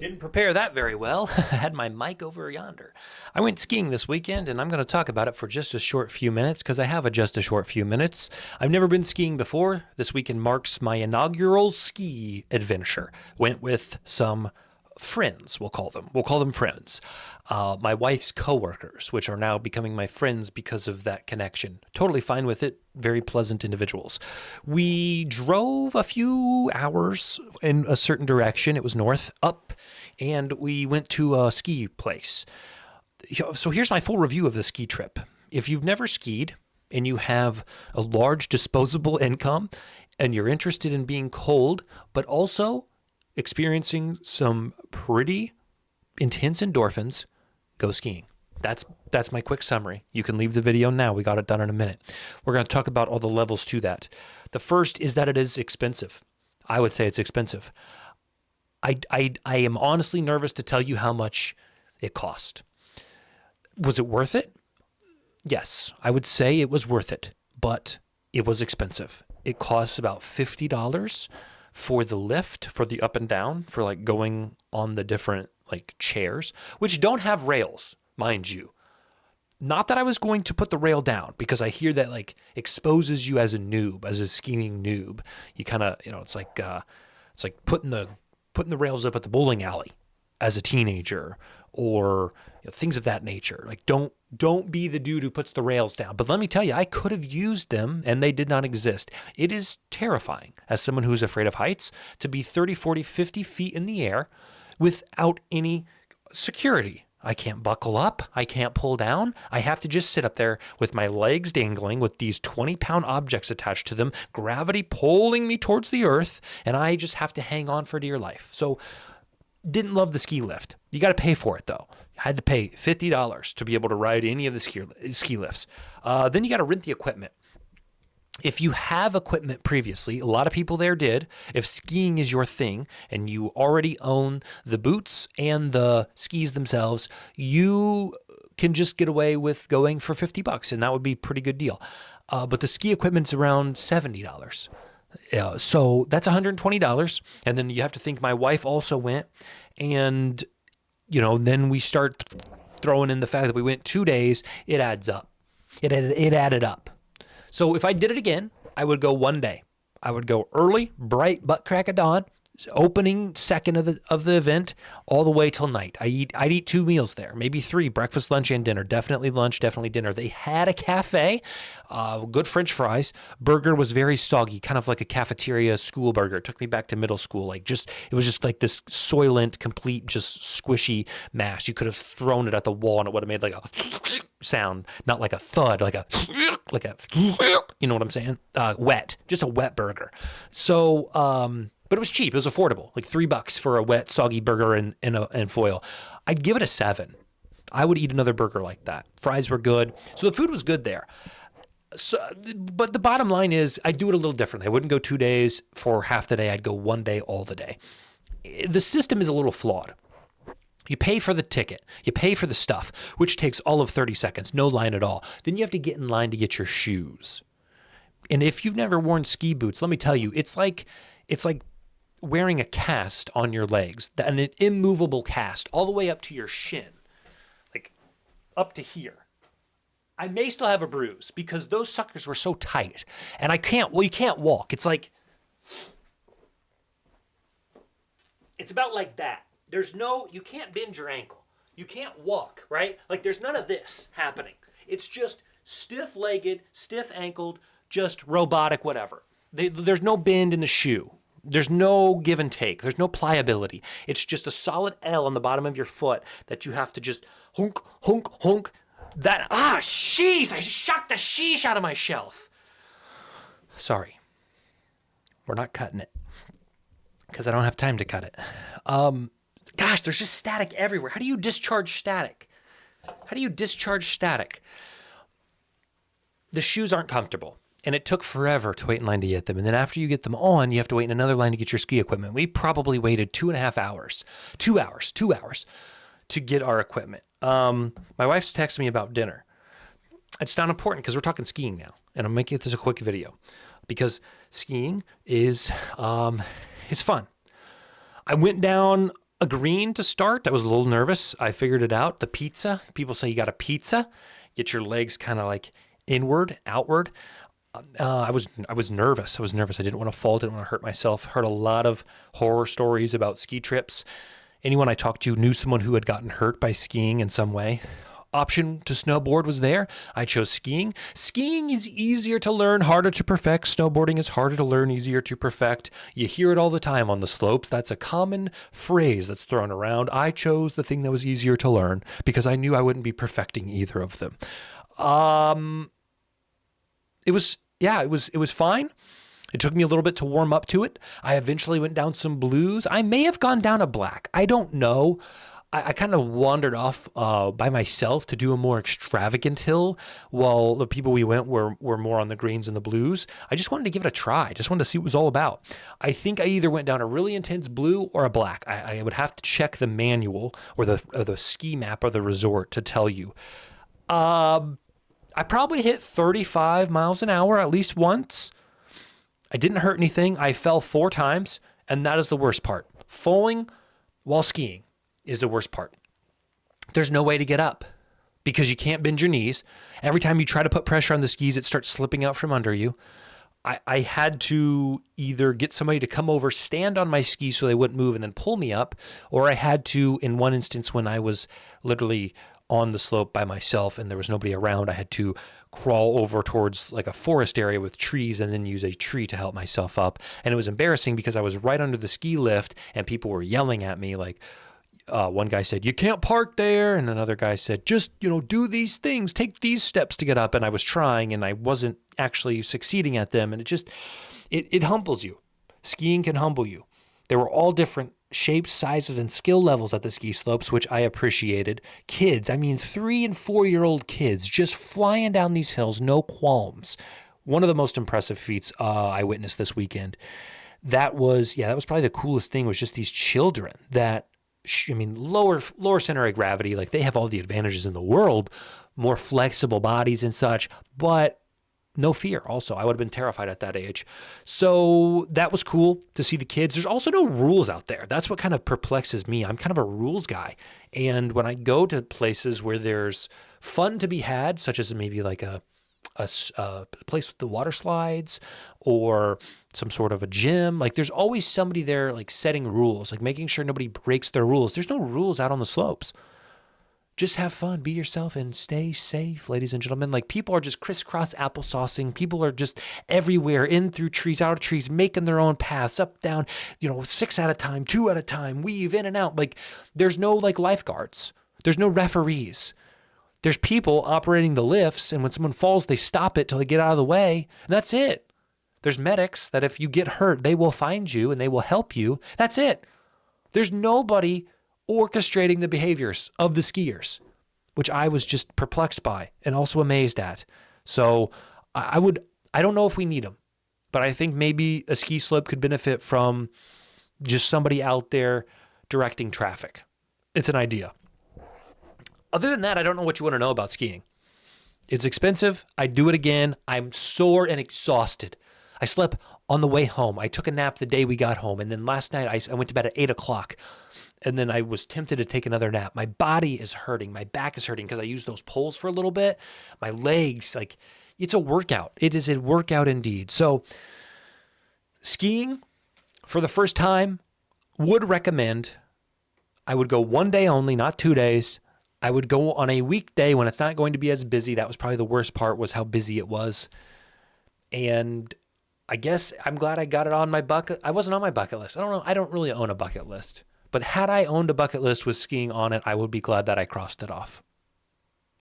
Didn't prepare that very well. I had my mic over yonder. I went skiing this weekend, and I'm going to talk about it for just a short few minutes because I have just a short few minutes. I've never been skiing before. This weekend marks my inaugural ski adventure. Went with some friends, we'll call them. We'll call them friends. My wife's coworkers, which are now becoming my friends because of that connection. Totally fine with it. Very pleasant individuals. We drove a few hours in a certain direction. It was north, up, and we went to a ski place. So here's my full review of the ski trip. If you've never skied and you have a large disposable income and you're interested in being cold, but also experiencing some pretty intense endorphins, go skiing. That's my quick summary. You can leave the video now. We got it done in a minute. We're going to talk about all the levels to that. The first is that it is expensive. I would say it's expensive. I am honestly nervous to tell you how much it cost. Was it worth it? Yes, I would say it was worth it, but it was expensive. It costs about $50 for the lift, for the up and down, for like going on the different like chairs, which don't have rails, mind you. Not that I was going to put the rail down, because I hear that like exposes you as a noob, as a skiing noob. You kind of, it's like putting the rails up at the bowling alley as a teenager, or things of that nature. Like don't be the dude who puts the rails down. But let me tell you, I could have used them and they did not exist. It is terrifying as someone who's afraid of heights to be 30, 40, 50 feet in the air without any security. I can't buckle up. I can't pull down. I have to just sit up there with my legs dangling with these 20-pound objects attached to them, gravity pulling me towards the earth, and I just have to hang on for dear life. So didn't love the ski lift. You got to pay for it, though. I had to pay $50 to be able to ride any of the ski lifts. Then you got to rent the equipment. If you have equipment previously, a lot of people there did. If skiing is your thing and you already own the boots and the skis themselves, you can just get away with going for $50, and that would be a pretty good deal. But the ski equipment's around $70. So that's $120. And then you have to think my wife also went, and then we start throwing in the fact that we went 2 days. It adds up. It added up. So if I did it again, I would go 1 day. I would go early, bright, butt crack of dawn, opening second of the event, all the way till night. I'd eat 2 meals there, maybe 3, breakfast, lunch, and dinner. Definitely lunch, definitely dinner. They had a cafe, good French fries. Burger was very soggy, kind of like a cafeteria school burger. It took me back to middle school. It was just like this soylent, complete, just squishy mash. You could have thrown it at the wall and it would have made like a sound, not like a thud, like a, you know what I'm saying? Wet, just a wet burger. So, but it was cheap. It was affordable, like $3 for a wet, soggy burger and foil. I'd give it a 7. I would eat another burger like that. Fries were good. So the food was good there. So, but the bottom line is I'd do it a little differently. I wouldn't go 2 days for half the day. I'd go 1 day all the day. The system is a little flawed. You pay for the ticket. You pay for the stuff, which takes all of 30 seconds, no line at all. Then you have to get in line to get your shoes. And if you've never worn ski boots, let me tell you, it's like wearing a cast on your legs, an immovable cast all the way up to your shin, like up to here. I may still have a bruise because those suckers were so tight, and you can't walk. It's about like that. You can't bend your ankle. You can't walk, right? Like there's none of this happening. It's just stiff-legged, stiff-ankled, just robotic, whatever. There's no bend in the shoe. There's no give and take. There's no pliability. It's just a solid L on the bottom of your foot that you have to just honk, honk, honk. Sheesh, I shocked the sheesh out of my shelf. Sorry. We're not cutting it because I don't have time to cut it. Gosh, there's just static everywhere. How do you discharge static? The shoes aren't comfortable. And it took forever to wait in line to get them. And then after you get them on, you have to wait in another line to get your ski equipment. We probably waited 2.5 hours, 2 hours to get our equipment. My wife's texting me about dinner. It's not important because we're talking skiing now. And I'm making this a quick video because skiing is, it's fun. I went down agreeing to start. I was a little nervous. I figured it out. The pizza, people say you got a pizza, get your legs kind of like inward, outward. I was nervous. I didn't want to fall. Didn't want to hurt myself. Heard a lot of horror stories about ski trips. Anyone I talked to knew someone who had gotten hurt by skiing in some way. Option to snowboard was there. I chose skiing. Skiing is easier to learn, harder to perfect. Snowboarding is harder to learn, easier to perfect. You hear it all the time on the slopes. That's a common phrase that's thrown around. I chose the thing that was easier to learn because I knew I wouldn't be perfecting either of them. It was fine. It took me a little bit to warm up to it. I eventually went down some blues. I may have gone down a black. I don't know. I kind of wandered off by myself to do a more extravagant hill while the people we went were more on the greens and the blues. I just wanted to give it a try. I just wanted to see what it was all about. I think I either went down a really intense blue or a black. I would have to check the manual or the ski map or the resort to tell you. I probably hit 35 miles an hour at least once. I didn't hurt anything. I fell 4 times, and that is the worst part. Falling while skiing is the worst part. There's no way to get up because you can't bend your knees. Every time you try to put pressure on the skis, it starts slipping out from under you. I had to either get somebody to come over, stand on my skis so they wouldn't move and then pull me up, or I had to, in one instance when I was literally on the slope by myself and there was nobody around, I had to crawl over towards like a forest area with trees and then use a tree to help myself up. And it was embarrassing because I was right under the ski lift and people were yelling at me like, one guy said, "You can't park there." And another guy said, "Just, do these things, take these steps to get up." And I was trying and I wasn't actually succeeding at them. And it humbles you. Skiing can humble you. There were all different shapes, sizes, and skill levels at the ski slopes, which I appreciated. Kids, 3 and 4-year-old kids just flying down these hills, no qualms. One of the most impressive feats I witnessed this weekend. That was probably the coolest thing, was just these children that, lower center of gravity, like they have all the advantages in the world, more flexible bodies and such, but no fear also. I would have been terrified at that age. So that was cool to see the kids. There's also no rules out there. That's what kind of perplexes me. I'm kind of a rules guy. And when I go to places where there's fun to be had, such as maybe like a place with the water slides or some sort of a gym, like there's always somebody there like setting rules, like making sure nobody breaks their rules. There's no rules out on the slopes. Just have fun, be yourself, and stay safe, ladies and gentlemen. Like people are just crisscross applesaucing. People are just everywhere, in through trees, out of trees, making their own paths, up, down, 6 at a time, 2 at a time, weave in and out. Like there's no like lifeguards. There's no referees. There's people operating the lifts, and when someone falls, they stop it till they get out of the way, and that's it. There's medics that if you get hurt, they will find you and they will help you. That's it. There's nobody orchestrating the behaviors of the skiers, which I was just perplexed by and also amazed at. So I don't know if we need them, but I think maybe a ski slope could benefit from just somebody out there directing traffic. It's an idea. Other than that, I don't know what you want to know about skiing. It's expensive. I'd do it again. I'm sore and exhausted. I slept on the way home. I took a nap the day we got home. And then last night I went to bed at 8 o'clock. And then I was tempted to take another nap. My body is hurting. My back is hurting because I used those poles for a little bit. My legs, it's a workout. It is a workout indeed. So skiing for the first time, would recommend. I would go 1 day only, not 2 days. I would go on a weekday when it's not going to be as busy. That was probably the worst part, was how busy it was. And I guess I'm glad I got it on my bucket. I wasn't on my bucket list. I don't know. I don't really own a bucket list. But had I owned a bucket list with skiing on it, I would be glad that I crossed it off.